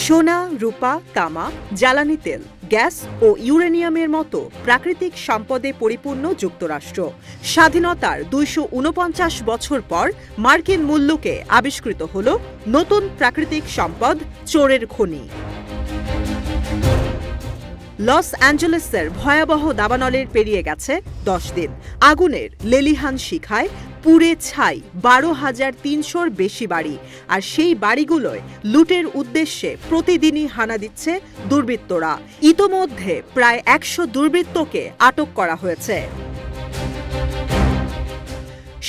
সোনা, রূপা, তামা, জ্বালানি তেল, গ্যাস ও ইউরেনিয়ামের মতো প্রাকৃতিক সম্পদে পরিপূর্ণ যুক্তরাষ্ট্র স্বাধীনতার ২৪৯ বছর পর মার্কিন মুল্লুকে আবিষ্কৃত হল নতুন প্রাকৃতিক সম্পদ চোরের খনি। লস অ্যাঞ্জেলেসের ভয়াবহ দাবানলের পেরিয়ে গেছে ১০ দিন। আগুনের লেলিহান শিখায় পুড়ে ছাই ১২,৩০০-র বেশি বাড়ি, আর সেই বাড়িগুলোয় লুটের উদ্দেশ্যে প্রতিদিনই হানা দিচ্ছে দুর্বৃত্তরা। ইতোমধ্যে প্রায় ১০০ দুর্বৃত্তকে আটক করা হয়েছে।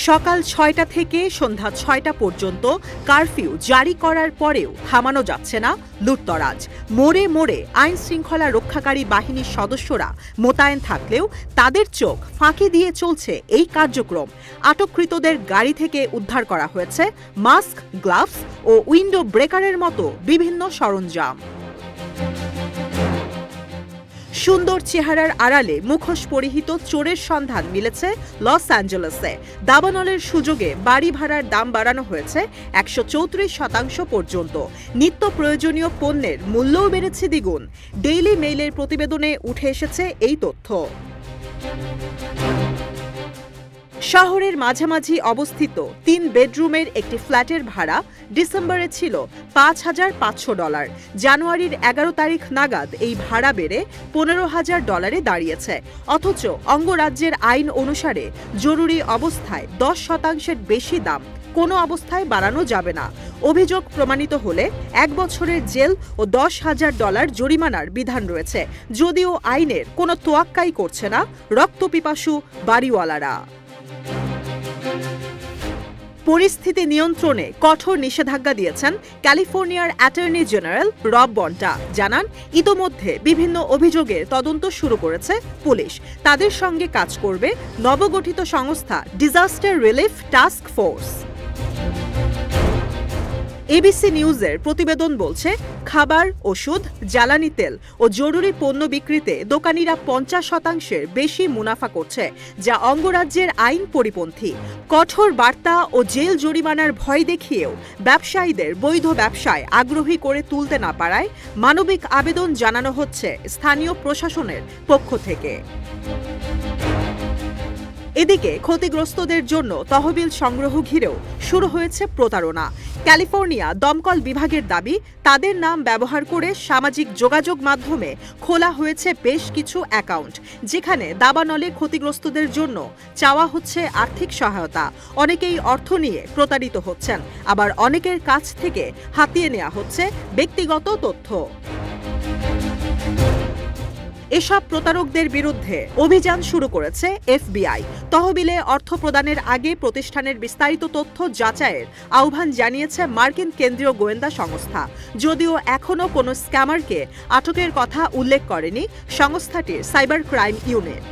সকাল ৬টা থেকে সন্ধ্যা ৬টা পর্যন্ত কারফিউ জারি করার পরেও থামানো যাচ্ছে না লুটতরাজ। মোড়ে মোড়ে আইন শৃঙ্খলা রক্ষাকারী বাহিনীর সদস্যরা মোতায়েন থাকলেও তাদের চোখ ফাঁকি দিয়ে চলছে এই কার্যক্রম। আটককৃতদের গাড়ি থেকে উদ্ধার করা হয়েছে মাস্ক, গ্লাভস ও উইন্ডো ব্রেকারের মতো বিভিন্ন সরঞ্জাম। সুন্দর চেহারার আড়ালে মুখোশ পরিহিত চোরের সন্ধান মিলেছে লস অ্যাঞ্জেলেসে। দাবানলের সুযোগে বাড়ি ভাড়ার দাম বাড়ানো হয়েছে ১৩৪% পর্যন্ত। নিত্য প্রয়োজনীয় পণ্যের মূল্যও বেড়েছে দ্বিগুণ। ডেইলি মেইলের প্রতিবেদনে উঠে এসেছে এই তথ্য। শহরের মাঝামাঝি অবস্থিত ৩ বেডরুমের একটি ফ্ল্যাটের ভাড়া ডিসেম্বরে ছিল $৫,৫০০। জানুয়ারির ১১ তারিখ নাগাদ এই ভাড়া বেড়ে $১৫,০০০ দাঁড়িয়েছে। অথচ অঙ্গরাজ্যের আইন অনুসারে জরুরি অবস্থায় ১০% বেশি দাম কোনো অবস্থায় বাড়ানো যাবে না। অভিযোগ প্রমাণিত হলে ১ বছরের জেল ও $১০,০০০ জরিমানার বিধান রয়েছে। যদিও আইনের কোনো তোয়াক্কাই করছে না রক্তপিপাসু বাড়িওয়ালারা। পরিস্থিতি নিয়ন্ত্রণে কঠোর নিষেধাজ্ঞা দিয়েছেন ক্যালিফোর্নিয়ার অ্যাটর্নি জেনারেল রব বন্টা। জানান, ইতোমধ্যে বিভিন্ন অভিযোগের তদন্ত শুরু করেছে পুলিশ। তাদের সঙ্গে কাজ করবে নবগঠিত সংস্থা disaster relief task force. ABC নিউজের প্রতিবেদন বলছে, খাবার, ওষুধ, জ্বালানি তেল ও জরুরি পণ্য বিক্রিতে দোকানিরা ৫০%-এর বেশি মুনাফা করছে, যা অঙ্গরাজ্যের আইন পরিপন্থী। কঠোর বার্তা ও জেল জরিমানার ভয় দেখিয়েও ব্যবসায়ীদের বৈধ ব্যবসায় আগ্রহী করে তুলতে না পারায় মানবিক আবেদন জানানো হচ্ছে স্থানীয় প্রশাসনের পক্ষ থেকে। এদিকে ক্ষতিগ্রস্তদের জন্য তহবিল সংগ্রহ ঘিরেও শুরু হয়েছে প্রতারণা। ক্যালিফোর্নিয়া দমকল বিভাগের দাবি, তাদের নাম ব্যবহার করে সামাজিক যোগাযোগ মাধ্যমে খোলা হয়েছে বেশ কিছু অ্যাকাউন্ট, যেখানে দাবানলে ক্ষতিগ্রস্তদের জন্য চাওয়া হচ্ছে আর্থিক সহায়তা। অনেকেই অর্থ নিয়ে প্রতারিত হচ্ছেন, আবার অনেকের কাছ থেকে হাতিয়ে নেওয়া হচ্ছে ব্যক্তিগত তথ্য। এসব প্রতারকদের বিরুদ্ধে অভিযান শুরু করেছে এফবিআই। তহবিলে অর্থ প্রদানের আগে প্রতিষ্ঠানের বিস্তারিত তথ্য যাচাইয়ের আহ্বান জানিয়েছে মার্কিন কেন্দ্রীয় গোয়েন্দা সংস্থা। যদিও এখনও কোনো স্ক্যামারকে আটকের কথা উল্লেখ করেনি সংস্থাটির সাইবার ক্রাইম ইউনিট।